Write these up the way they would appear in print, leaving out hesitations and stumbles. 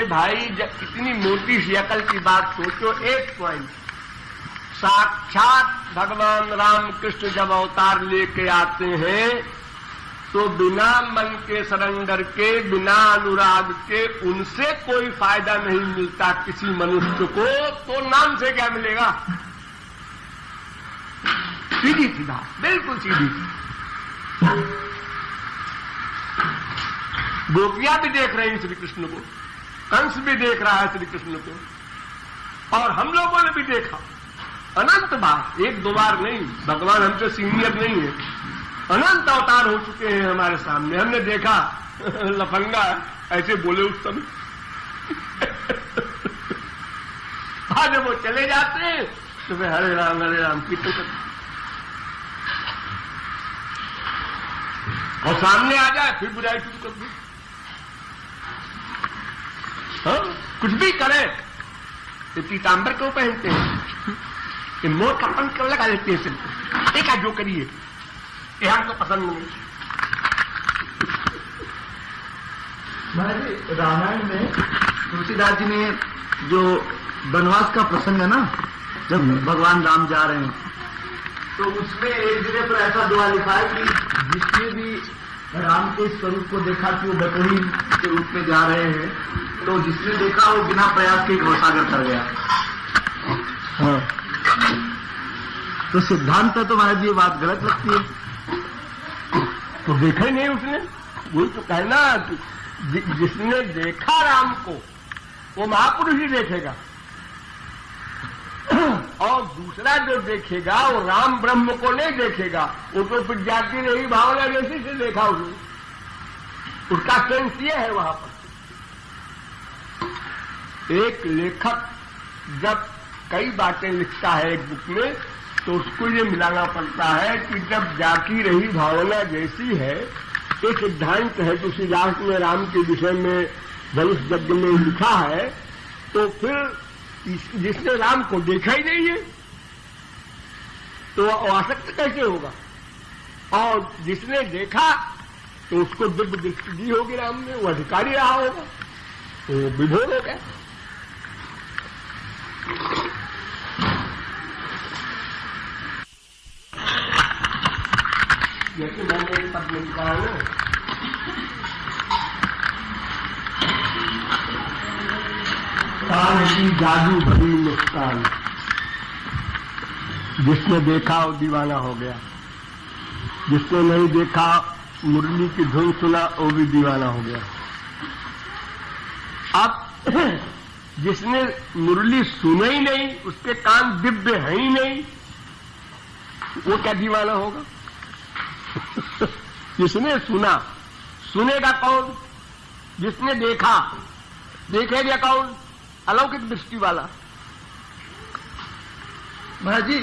अरे भाई, जब इतनी मोटी सी अकल की बात सोचो, एक पॉइंट, साक्षात भगवान राम कृष्ण जब अवतार लेके आते हैं तो बिना मन के सरेंडर के, बिना अनुराग के उनसे कोई फायदा नहीं मिलता किसी मनुष्य को, तो नाम से क्या मिलेगा? सीधी सी बात, बिल्कुल सीधी। गोपियां भी देख रही हैं श्री कृष्ण को, कंस भी देख रहा है श्री कृष्ण को, और हम लोगों ने भी देखा अनंत बार, एक दो बार नहीं। भगवान हमसे सीनियर नहीं है, अनंत अवतार हो चुके हैं हमारे सामने, हमने देखा। लफंगा ऐसे बोले उस समय। आज जब वो चले जाते हैं तो वे हरे राम कीर्तन करते, और सामने आ जाए फिर बुराई शुरू कर दी। हाँ, कुछ भी करे, ये पीताम्बर क्यों पहनते हैं, ये मोर का पंख क्यों लगा देते हैं सिर पे, एक जो करिए, ये हमको पसंद नहीं। महाराज, रामायण में तुलसीदास जी ने जो वनवास का प्रसंग है ना, जब भगवान राम जा रहे हैं, तो उसमें एक जगह पर ऐसा दुआ लिखा है कि जिसने भी राम के स्वरूप को देखा कि वो बटोही के रूप में जा रहे हैं, तो जिसने देखा वो बिना प्रयास के घोषागर कर गया। हाँ। तो सिद्धांत है तो महाराज ये बात गलत लगती है। तो देखा ही नहीं उसने, वही तो कहना, जिसने देखा राम को वो महापुरुष ही देखेगा, और दूसरा जो देखेगा वो राम ब्रह्म को नहीं देखेगा, वो तो फिर जाती रही भावना जैसी से देखा उसने। उसका सेंस ये है वहां पर, एक लेखक जब कई बातें लिखता है एक बुक में, तो उसको ये मिलाना पड़ता है कि जब जाकी रही भावना जैसी है, एक सिद्धांत है तुलसीदास ने राम के विषय में धनुष यज्ञ में लिखा है, तो फिर जिसने राम को देखा ही नहीं है तो आसक्त कैसे होगा, और जिसने देखा तो उसको दिव्य दृष्टि दी होगी राम ने, वो अधिकारी रहा होगा, तो विभोर हो गया। जैसे मैंने एक पद में लिखा है ना, कान की जादू भरी मुस्कान, जिसने देखा वो दीवाना हो गया, जिसने नहीं देखा मुरली की धुन सुना वो भी दीवाना हो गया। अब जिसने मुरली सुना ही नहीं, उसके कान दिव्य है ही नहीं, वो क्या दीवाना होगा? जिसने सुना, सुनेगा कौन? जिसने देखा, देखेगा कौन? अलौकिक दृष्टि वाला। महाराज जी,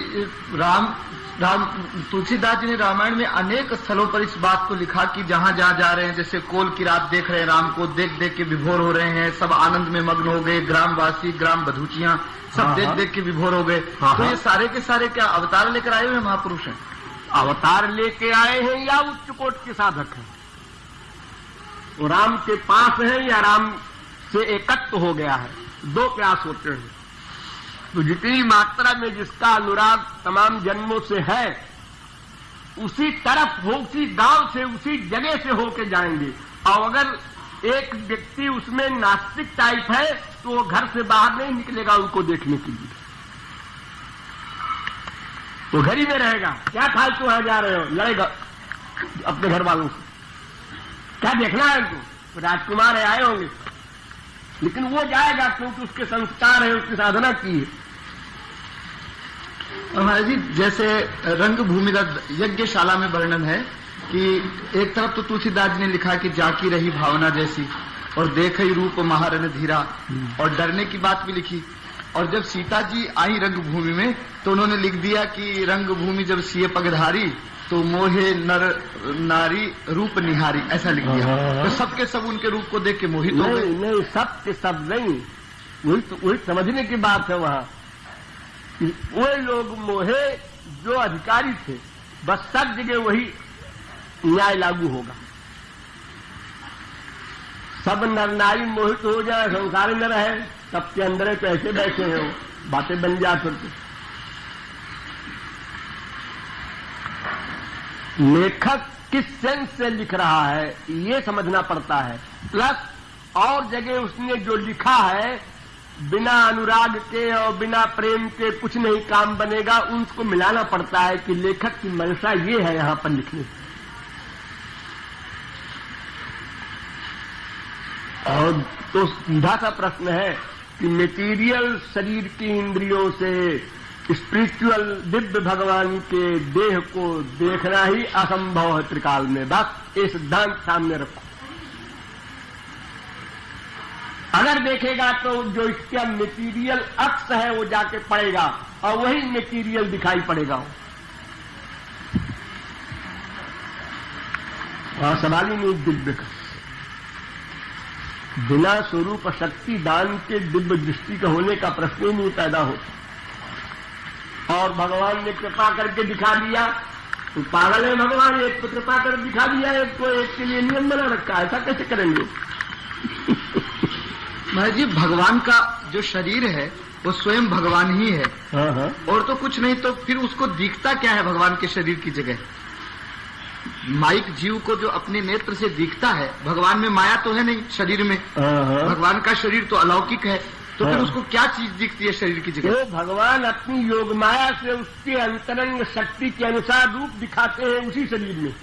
राम तुलसीदास जी ने रामायण में अनेक स्थलों पर इस बात को लिखा कि जहां जहां जा रहे हैं, जैसे कोल की रात देख रहे हैं राम को, देख देख के विभोर हो रहे हैं, सब आनंद में मग्न हो गए, ग्रामवासी ग्राम बधूचियां सब देख देख के विभोर हो गए। तो ये सारे के सारे क्या अवतार लेकर आए हुए महापुरुष हैं? अवतार लेके आए हैं या उच्च कोट के साधक हैं? वो राम के पास है या राम से एकत्व हो गया है? दो प्रयास होते हैं। तो जितनी मात्रा में जिसका अनुराग तमाम जन्मों से है, उसी तरफ हो, उसी गांव से, उसी जगह से होके जाएंगे। और अगर एक व्यक्ति उसमें नास्तिक टाइप है तो वो घर से बाहर नहीं निकलेगा उनको देखने के लिए, तो घर ही में रहेगा। क्या फालतू वहां जा रहे हो, लड़ेगा अपने घर वालों से, क्या देखना है उनको? राजकुमार है, आए होंगे, लेकिन वो जाएगा क्योंकि उसके संस्कार है, उसकी साधना की है। और महाराज जी, जैसे रंग भूमिगत यज्ञशाला में वर्णन है कि एक तरफ तो तुलसीदास जी ने लिखा कि जाकी रही भावना जैसी, और देख ही रूप महारन धीरा, और डरने की बात भी लिखी। और जब सीता जी आई रंगभूमि में तो उन्होंने लिख दिया कि रंगभूमि जब सिए पगधारी, तो मोहे नर नारी रूप निहारी, ऐसा लिख दिया। तो सबके सब उनके रूप को देख के मोहित हो गए। नहीं, सब के सब नहीं, वही समझने की बात है वहां। वो लोग मोहे जो अधिकारी थे, बस सब जगह वही न्याय लागू होगा। सब नर नारी मोहित हो जाए, संसार न रहे, सबके अंदर कैसे बैठे हैं वो, बातें बन जा सकती। लेखक किस सेंस से लिख रहा है ये समझना पड़ता है। प्लस और जगह उसने जो लिखा है बिना अनुराग के और बिना प्रेम के कुछ नहीं काम बनेगा, उनको मिलाना पड़ता है कि लेखक की मंशा ये है यहां पर लिखने। और तो सीधा सा प्रश्न है कि मेटीरियल शरीर की इंद्रियों से स्पिरिचुअल दिव्य भगवान के देह को देखना ही असंभव है त्रिकाल में। बस ये सिद्धांत सामने रखो। अगर देखेगा तो जो इसका मेटीरियल अक्ष है वो जाके पड़ेगा और वही मेटीरियल दिखाई पड़ेगा। सवाल ही नहीं दिव्य का। बिना स्वरूप शक्ति दान के दिव्य दृष्टि का होने का प्रश्न ही नहीं पैदा होता। और भगवान ने कृपा करके दिखा दिया तो पागल है भगवान, एक को कृपा कर दिखा दिया, एक को एक के लिए नियम बना रखा, ऐसा कैसे करेंगे? महाराज जी, भगवान का जो शरीर है वो स्वयं भगवान ही है। हाँ। और तो कुछ नहीं, तो फिर उसको दिखता क्या है भगवान के शरीर की जगह? माइक जीव को जो अपने नेत्र से दिखता है, भगवान में माया तो है नहीं शरीर में। भगवान का शरीर तो अलौकिक है, तो फिर उसको क्या चीज दिखती है शरीर की जगह? तो भगवान अपनी योग माया से उसके अंतरंग शक्ति के अनुसार रूप दिखाते हैं उसी शरीर में।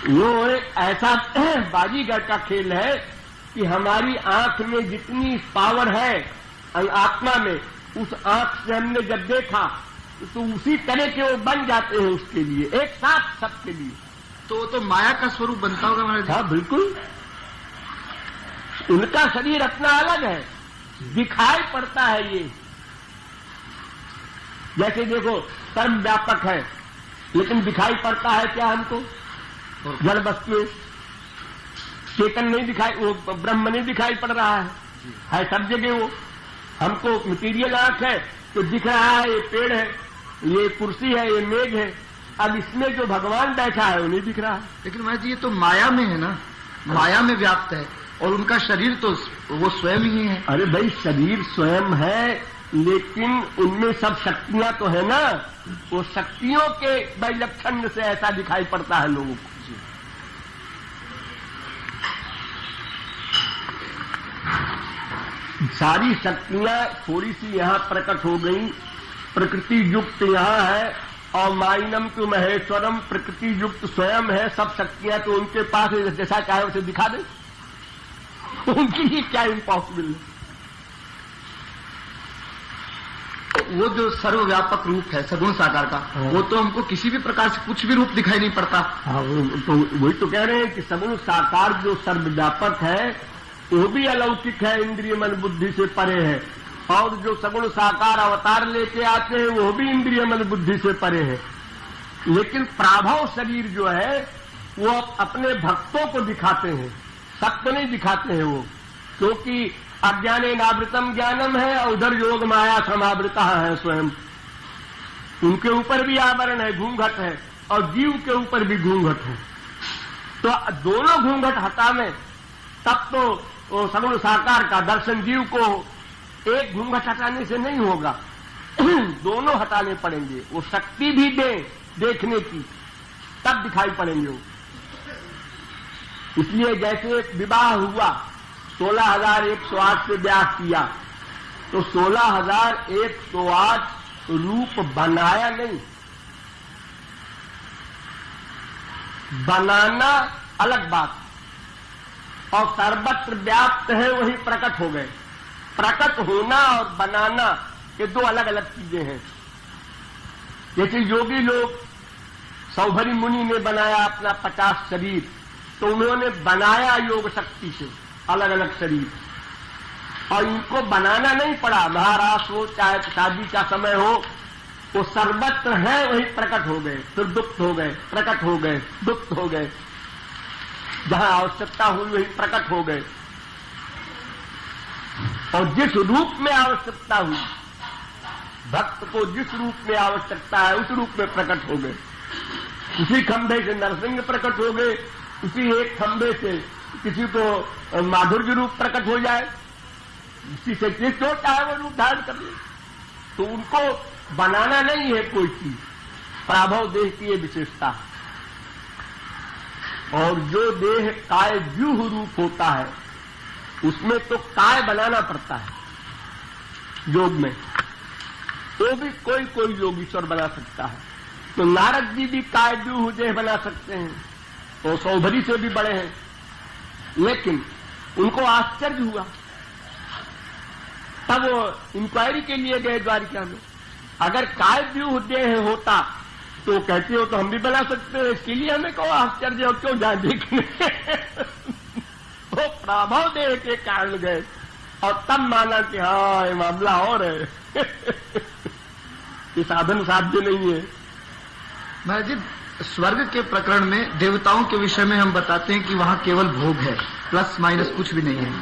वो एक ऐसा बाजीगर का खेल है कि हमारी आंख में जितनी पावर है आत्मा में, उस आंख से हमने जब देखा तो उसी तरह के वो बन जाते हैं उसके लिए, एक साथ सबके लिए। तो माया का स्वरूप बनता होगा महाराज? हाँ बिल्कुल। उनका शरीर अपना अलग है, दिखाई पड़ता है ये। जैसे देखो सर्व व्यापक है लेकिन दिखाई पड़ता है क्या हमको? जड़ वस्तु चेतन नहीं दिखाई, वो ब्रह्म नहीं दिखाई पड़ रहा है सब जगह वो। हमको मटीरियल आंख है तो दिख रहा है ये पेड़ है, ये कुर्सी है, ये मेज है। अब इसमें जो भगवान बैठा है वो नहीं दिख रहा है। लेकिन महाराज जी ये तो माया में है ना, माया में व्याप्त है, और उनका शरीर तो वो स्वयं ही है। अरे भाई शरीर स्वयं है लेकिन उनमें सब शक्तियां तो है ना, वो शक्तियों के वैलक्षण्य से ऐसा दिखाई पड़ता है लोगों को। सारी शक्तियां थोड़ी सी यहां प्रकट हो गई, प्रकृति युक्त यहां है और माइनम तो महेश्वरम प्रकृति युक्त स्वयं है। सब शक्तियां तो उनके पास है, जैसा चाहे उसे दिखा दे। उनके लिए क्या इम्पॉसिबल है? वो जो सर्वव्यापक रूप है सगुण साकार का, वो तो हमको किसी भी प्रकार से कुछ भी रूप दिखाई नहीं पड़ता। हाँ, तो वही तो कह रहे हैं कि सगुण साकार जो सर्वव्यापक है वो भी अलौकिक है, इंद्रिय मन बुद्धि से परे है। और जो सगुण साकार अवतार लेके आते हैं वो भी इंद्रिय मन बुद्धि से परे है। लेकिन प्राभव शरीर जो है वो अपने भक्तों को दिखाते हैं, सबको नहीं दिखाते हैं वो, क्योंकि अज्ञाने नावृतम ज्ञानम है और उधर योग माया समावृता है स्वयं। उनके ऊपर भी आवरण है, घूंघट है, और जीव के ऊपर भी घूंघट है। तो दोनों घूंघट हटाने तब तो वो सगुण साकार का दर्शन जीव को एक घूंघट हटाने से नहीं होगा, दोनों हटाने पड़ेंगे। वो शक्ति भी दे देखने की, तब दिखाई पड़ेंगे वो। इसलिए जैसे विवाह हुआ 16,108 से ब्याह किया तो 16,108 रूप बनाया नहीं, बनाना अलग बात, और सर्वत्र व्याप्त है वही प्रकट हो गए। प्रकट होना और बनाना ये दो अलग अलग चीजें हैं। जैसे योगी लोग, सौभरी मुनि ने बनाया अपना 50 शरीर, तो उन्होंने बनाया योग शक्ति से अलग अलग शरीर, और इनको बनाना नहीं पड़ा। महाराज हो चाहे शादी का समय हो, वो सर्वत्र है वही प्रकट हो गए, फिर दुप्त हो गए, प्रकट हो गए, दुप्त हो गए। जहां आवश्यकता हुई वही प्रकट हो गए, और जिस रूप में आवश्यकता हुई, भक्त को जिस रूप में आवश्यकता है उस रूप में प्रकट हो गए। उसी खंभे से नरसिंह प्रकट हो गए, उसी एक खंभे से किसी को माधुर्य रूप प्रकट हो जाए, किसी से जिस जो चाहे वो रूप धारण कर ले। तो उनको बनाना नहीं है कोई चीज, प्राभव देह की ये विशेषता है। और जो देह काय व्यूह रूप होता है उसमें तो काय बनाना पड़ता है योग में, वो भी कोई कोई योगीश्वर बना सकता है। तो नारद जी भी काय व्यूह देह बना सकते हैं, वो सौभरी से भी बड़े हैं, लेकिन उनको आश्चर्य हुआ। तब वो इंक्वायरी के लिए गए द्वारिका में। अगर काय व्यूह देह होता तो कहते हो तो हम भी बना सकते हैं, इसके लिए हमें कहो आश्चर्य हो क्यों जाए देखने। वो प्राभव देह के कारण गए और तब माना कि हाँ ये मामला और है। ये साधन साध्य नहीं है। महाराज जी, स्वर्ग के प्रकरण में देवताओं के विषय में हम बताते हैं कि वहां केवल भोग है, प्लस माइनस कुछ भी नहीं है।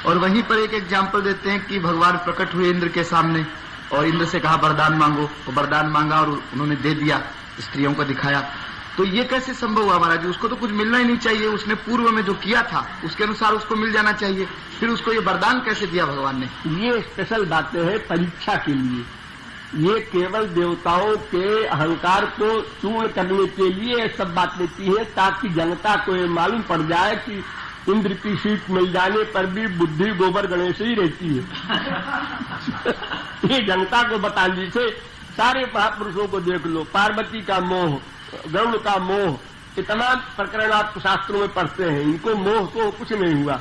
और वहीं पर एक एग्जाम्पल देते हैं कि भगवान प्रकट हुए इंद्र के सामने और इंद्र से कहा वरदान मांगो, तो वरदान मांगा और उन्होंने दे दिया, स्त्रियों को दिखाया। तो ये कैसे संभव हुआ महाराज जी? उसको तो कुछ मिलना ही नहीं चाहिए, उसने पूर्व में जो किया था उसके अनुसार उसको मिल जाना चाहिए, फिर उसको ये वरदान कैसे दिया भगवान ने? ये स्पेशल बातें हैं परीक्षा के लिए, ये केवल देवताओं के अहंकार को चूर्ण करने के लिए ये सब बातें की है, ताकि जनता को ये मालूम पड़ जाए कि इंद्र की सीट मिल जाने पर भी बुद्धि गोबर गणेश ही रहती है। ये जनता को बता दीजिए। सारे महापुरुषों को देख लो, पार्वती का मोह, गरुड़ का मोह, इतना प्रकरण आप शास्त्रों में पढ़ते हैं, इनको मोह को कुछ नहीं हुआ।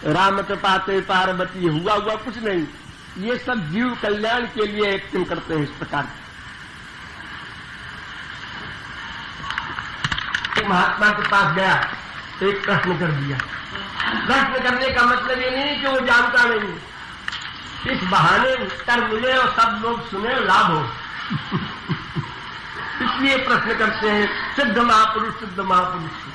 राम कृपा से पार्वती हुआ कुछ नहीं। ये सब जीव कल्याण के लिए एक्टिंग करते हैं इस प्रकार। एक महात्मा के पास गया, एक प्रश्न कर दिया। प्रश्न करने का मतलब ये नहीं कि वो जानता नहीं, इस बहाने उत्तर मिले और सब लोग सुने, लाभ हो। इसलिए प्रश्न करते हैं। सिद्ध महापुरुष, सिद्ध महापुरुष।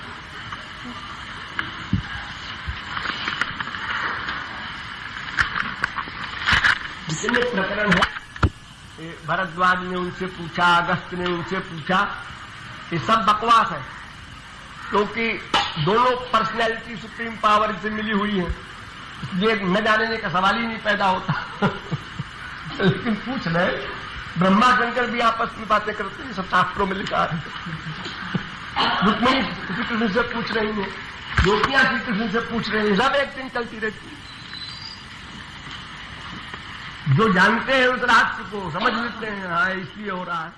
जितने प्रकरण है, भरद्वाज ने उनसे पूछा, अगस्त ने उनसे पूछा, ये सब बकवास है, क्योंकि दोनों पर्सनैलिटी सुप्रीम पावर से मिली हुई है, इसलिए न जानने का सवाल ही नहीं पैदा होता। लेकिन पूछ रहे, ब्रह्मा शंकर भी आपस में बातें करते हैं, सब शास्त्रों में लिखा है। रुक्मिणी श्री कृष्ण से पूछ रही है, गोपियां श्री कृष्ण से पूछ रही है, सब एक दिन चलती रहती है। जो जानते हैं उस राष्ट्र को समझ लेते हैं, हाँ इसलिए हो रहा है।